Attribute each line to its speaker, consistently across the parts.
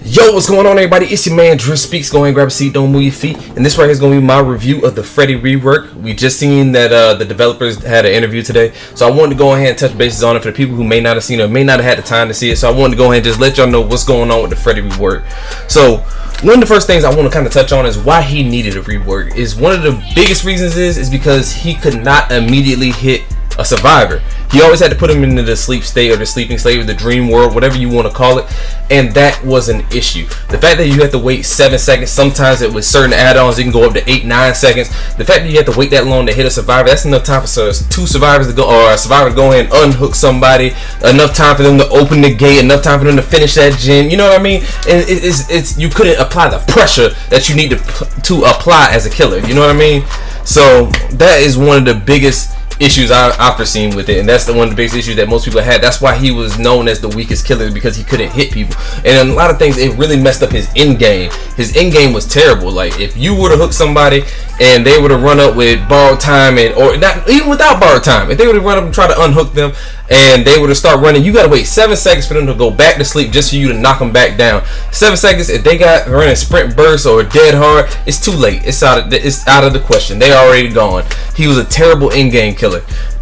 Speaker 1: Yo, what's going on, everybody? It's your man DriftSpeaks. Go ahead and grab a seat, don't move your feet. And this right here is going to be my review of the Freddy Rework. We just seen that the developers had an interview today, so I wanted to go ahead and touch bases on it for the people who may not have seen it or may not have had the time to see it. So I wanted to go ahead and just let y'all know what's going on with the Freddy Rework. So one of the first things I want to kind of touch on is why he needed a rework. Is one of the biggest reasons is because he could not immediately hit a survivor. He always had to put him into the sleep state or the sleeping state or the dream world, whatever you want to call it, and that was an issue. The fact that you have to wait 7 seconds, sometimes it with certain add-ons it can go up to 8-9 seconds. The fact that you have to wait that long to hit a survivor, that's enough time for two survivors to go, or a survivor to go ahead and unhook somebody, enough time for them to open the gate, enough time for them to finish that gen, you know what I mean? And it's you couldn't apply the pressure that you need to apply as a killer, you know what I mean? So that is one of the biggest issues I've foreseen with it, and that's one of the biggest issues that most people had. That's why he was known as the weakest killer, because he couldn't hit people. And a lot of things, it really messed up his end game. His end game was terrible. Like, if you were to hook somebody and they were to run up with borrowed time, or not even without borrowed time, if they were to run up and try to unhook them and they were to start running, you gotta wait 7 seconds for them to go back to sleep just for you to knock them back down. 7 seconds. If they got running sprint burst or dead hard, it's too late. It's out of the question. They already gone. He was a terrible end game killer.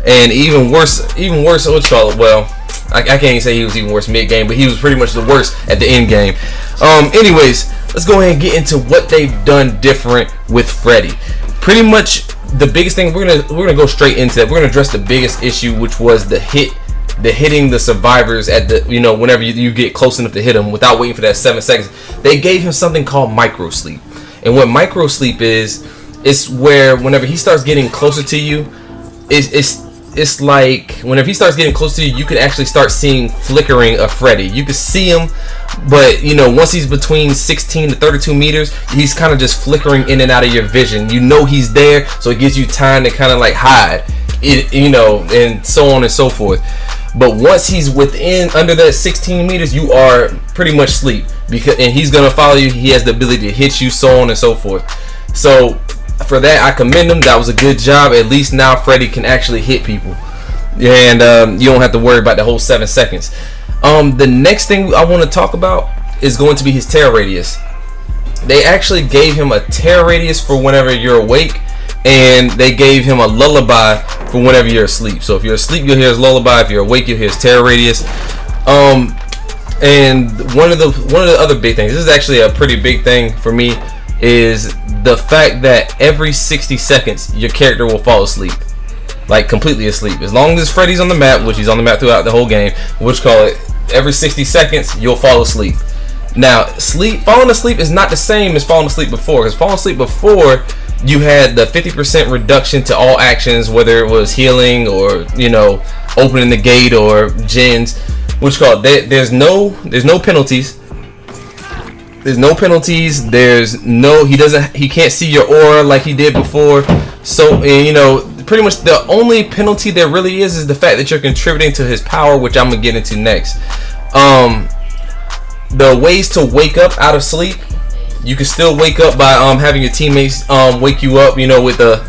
Speaker 1: And even worse, what you call it? Well, I can't even say he was even worse mid game, but he was pretty much the worst at the end game. Anyways, let's go ahead and get into what they've done different with Freddy. Pretty much the biggest thing, we're gonna go straight into that. We're gonna address the biggest issue, which was the hitting the survivors at the, whenever you get close enough to hit them without waiting for that 7 seconds. They gave him something called micro sleep, and what micro sleep is, it's where whenever he starts getting closer to you, it's like whenever he starts getting close to you, you can actually start seeing flickering of Freddy. You can see him, but once he's between 16 to 32 meters, he's kind of just flickering in and out of your vision. You know he's there, so it gives you time to kind of like hide it, and so on and so forth. But once he's under that 16 meters, you are pretty much asleep, and he's gonna follow you. He has the ability to hit you, so on and so forth. So for that, I commend him. That was a good job. At least now Freddy can actually hit people, and you don't have to worry about the whole 7 seconds. The next thing I want to talk about is going to be his terror radius. They actually gave him a terror radius for whenever you're awake, and they gave him a lullaby for whenever you're asleep. So if you're asleep, you'll hear his lullaby. If you're awake, you'll hear his terror radius. And one of the other big things, this is actually a pretty big thing for me, is the fact that every 60 seconds your character will fall asleep, like completely asleep. As long as Freddy's on the map, which he's on the map throughout the whole game, every 60 seconds you'll fall asleep. Now, falling asleep is not the same as falling asleep before, because falling asleep before, you had the 50% reduction to all actions, whether it was healing or opening the gate or gens. There's no penalties. There's no penalties. He can't see your aura like he did before. So, pretty much the only penalty there really is the fact that you're contributing to his power, which I'm gonna get into next. The ways to wake up out of sleep, you can still wake up by having your teammates wake you up, with the.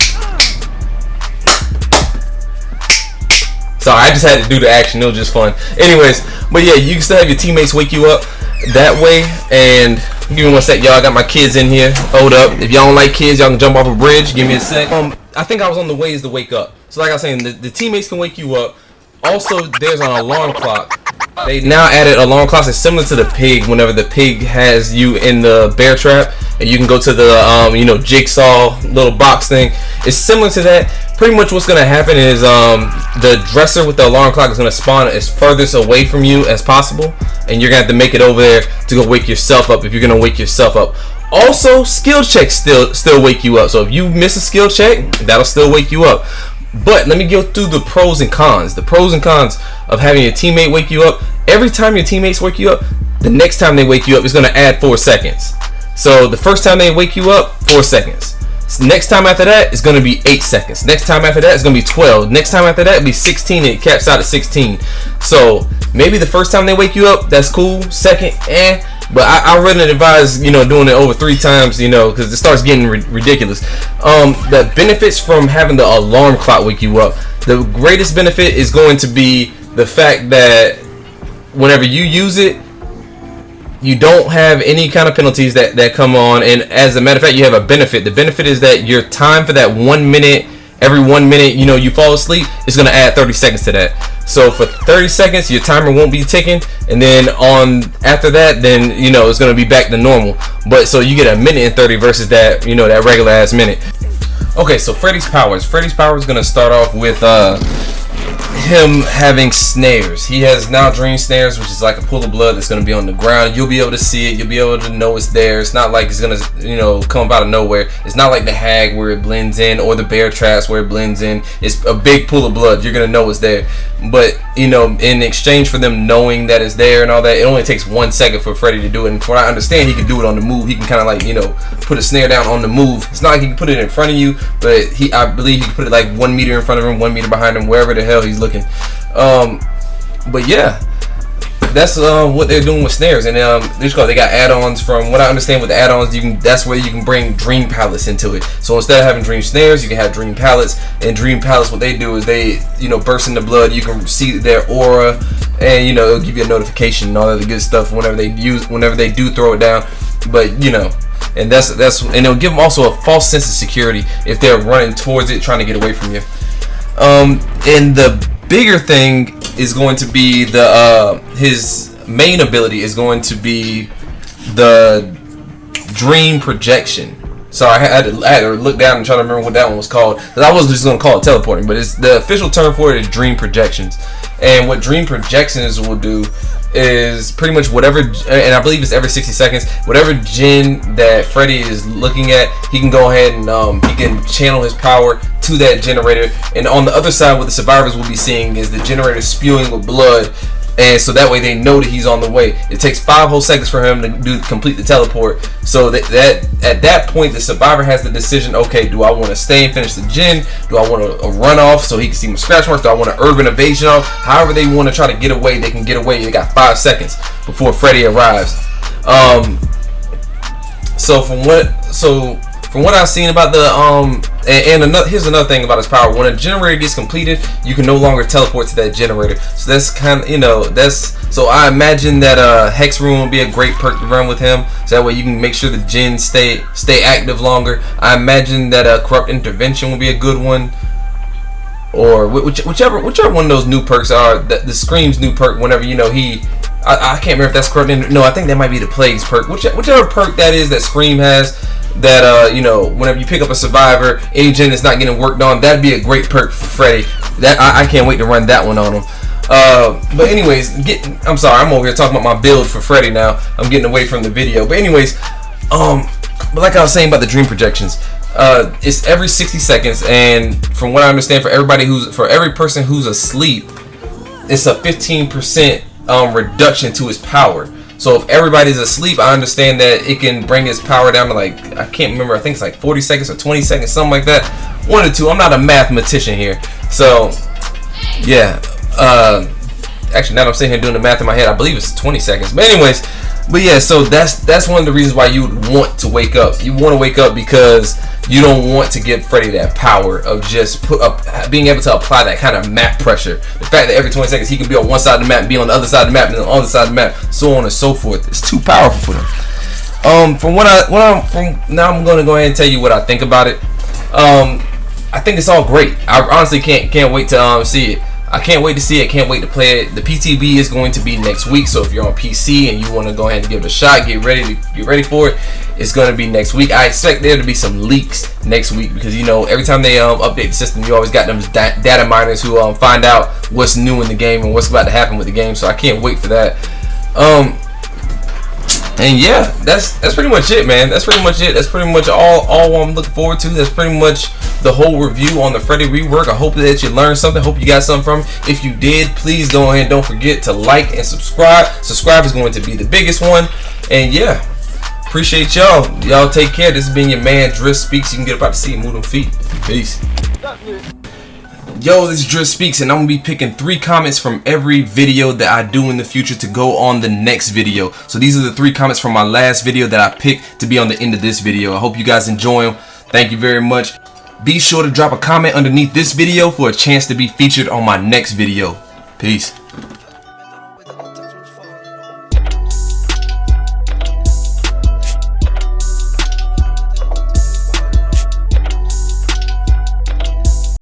Speaker 1: Sorry, I just had to do the action. It was just fun. Anyways, but yeah, you can still have your teammates wake you up that way. And give me 1 sec, y'all. I got my kids in here. Hold up. If y'all don't like kids, y'all can jump off a bridge. Give me a sec. I think I was on the ways to wake up. So like I was saying, the teammates can wake you up. Also, there's an alarm clock. They now added alarm clocks. It's similar to the pig. Whenever the pig has you in the bear trap, and you can go to the jigsaw little box thing. It's similar to that. Pretty much what's gonna happen is the dresser with the alarm clock is gonna spawn as furthest away from you as possible, and you're gonna have to make it over there to go wake yourself up if you're gonna wake yourself up. Also, skill checks still wake you up. So if you miss a skill check, that'll still wake you up. But let me go through the pros and cons. The pros and cons of having your teammate wake you up. Every time your teammates wake you up, the next time they wake you up is going to add 4 seconds. So the first time they wake you up, 4 seconds. So next time after that, it's going to be 8 seconds. Next time after that, it's going to be 12. Next time after that, it'll be 16, and it caps out at 16. So maybe the first time they wake you up, that's cool. Second, but I really advise, doing it over 3 times, because it starts getting ridiculous. The benefits from having the alarm clock wake you up. The greatest benefit is going to be the fact that whenever you use it, you don't have any kind of penalties that come on. And as a matter of fact, you have a benefit. The benefit is that your time for that 1 minute, every 1 minute, you know, you fall asleep, is going to add 30 seconds to that. So for 30 seconds, your timer won't be ticking, and then after that, then, you know, it's going to be back to normal. But so you get a minute and 30 versus that, you know, that regular ass minute. Okay, so Freddy's powers. Freddy's power is going to start off with him having snares. He has now dream snares, which is like a pool of blood that's going to be on the ground. You'll be able to see it. You'll be able to know it's there. It's not like it's going to, you know, come out of nowhere. It's not like the hag where it blends in, or the bear traps where it blends in. It's a big pool of blood. You're going to know it's there. But, you know, in exchange for them knowing that it's there and all that, it only takes 1 second for Freddy to do it. And from what I understand, he can do it on the move. He can kind of like, you know, put a snare down on the move. It's not like he can put it in front of you, but I believe he can put it like 1 meter in front of him, 1 meter behind him, wherever the hell he's looking. But yeah, that's what they're doing with snares. And they got add-ons. From what I understand with the add-ons, that's where you can bring dream palettes into it. So instead of having dream snares, you can have dream palettes. And dream palettes, what they do is they, you know, burst into blood. You can see their aura, and, you know, it'll give you a notification and all of the good stuff whenever they do throw it down. But, you know, and that's and it'll give them also a false sense of security if they're running towards it, trying to get away from you. And the bigger thing is going to be his main ability is going to be the dream projection. So I had to look down and try to remember what that one was called, because I was just going to call it teleporting, but it's the official term for it is dream projections. And what dream projections will do is pretty much whatever, and I believe it's every 60 seconds, whatever gen that Freddy is looking at, he can go ahead and he can channel his power to that generator. And on the other side, what the survivors will be seeing is the generator spewing with blood, and so that way they know that he's on the way. It takes 5 whole seconds for him to complete the teleport. So that at that point, the survivor has the decision: okay, do I want to stay and finish the gen? Do I want to run off so he can see my scratch marks? Do I want to urban evasion off? However they want to try to get away, they can get away. They got 5 seconds before Freddy arrives. So from what I've seen about the here's another thing about his power. When a generator gets completed, you can no longer teleport to that generator. So that's kind of, you know, so I imagine that Hex Room will be a great perk to run with him. So that way you can make sure the gens stay active longer. I imagine that Corrupt Intervention will be a good one, or whichever one of those new perks are. The Scream's new perk. Whenever, you know, I can't remember if that's Corrupt. No, I think that might be the Plague's perk. Whichever perk that is that Scream has. That you know, whenever you pick up a survivor, any gen that's not getting worked on, that'd be a great perk for Freddy. That I can't wait to run that one on him. But anyways, I'm sorry, I'm over here talking about my build for Freddy now. I'm getting away from the video. But anyways, but like I was saying about the dream projections, it's every 60 seconds, and from what I understand, for every person who's asleep, it's a 15% reduction to his power. So if everybody's asleep, I understand that it can bring his power down to, like, I can't remember, I think it's like 40 seconds or 20 seconds, something like that. 1 or 2. I'm not a mathematician here. So, yeah. Actually, now that I'm sitting here doing the math in my head, I believe it's 20 seconds. But anyways, yeah, so that's one of the reasons why you would want to wake up. You want to wake up because you don't want to give Freddy that power of just being able to apply that kind of map pressure. The fact that every 20 seconds he can be on one side of the map and be on the other side of the map and on the other side of the map, so on and so forth. It's too powerful for them. Now I'm going to go ahead and tell you what I think about it. I think it's all great. I honestly can't wait to see it. I can't wait to see it. Can't wait to play it. The PTB is going to be next week, so if you're on PC and you want to go ahead and give it a shot, get ready for it. It's going to be next week. I expect there to be some leaks next week, because, you know, every time they update the system, you always got them data miners who find out what's new in the game and what's about to happen with the game. So I can't wait for that. And yeah, that's pretty much it, man. That's pretty much it. That's pretty much all I'm looking forward to. That's pretty much the whole review on the Freddy Rework. I hope that you learned something. Hope you got something from it. If you did, please go ahead and don't forget to like and subscribe. Subscribe is going to be the biggest one. And yeah, appreciate y'all. Y'all take care. This has been your man DriftSpeaks. You can get up out to see and move them feet. Peace. Yo, this is DriftSpeaks, and I'm going to be picking 3 comments from every video that I do in the future to go on the next video. So these are the 3 comments from my last video that I picked to be on the end of this video. I hope you guys enjoy them. Thank you very much. Be sure to drop a comment underneath this video for a chance to be featured on my next video. Peace.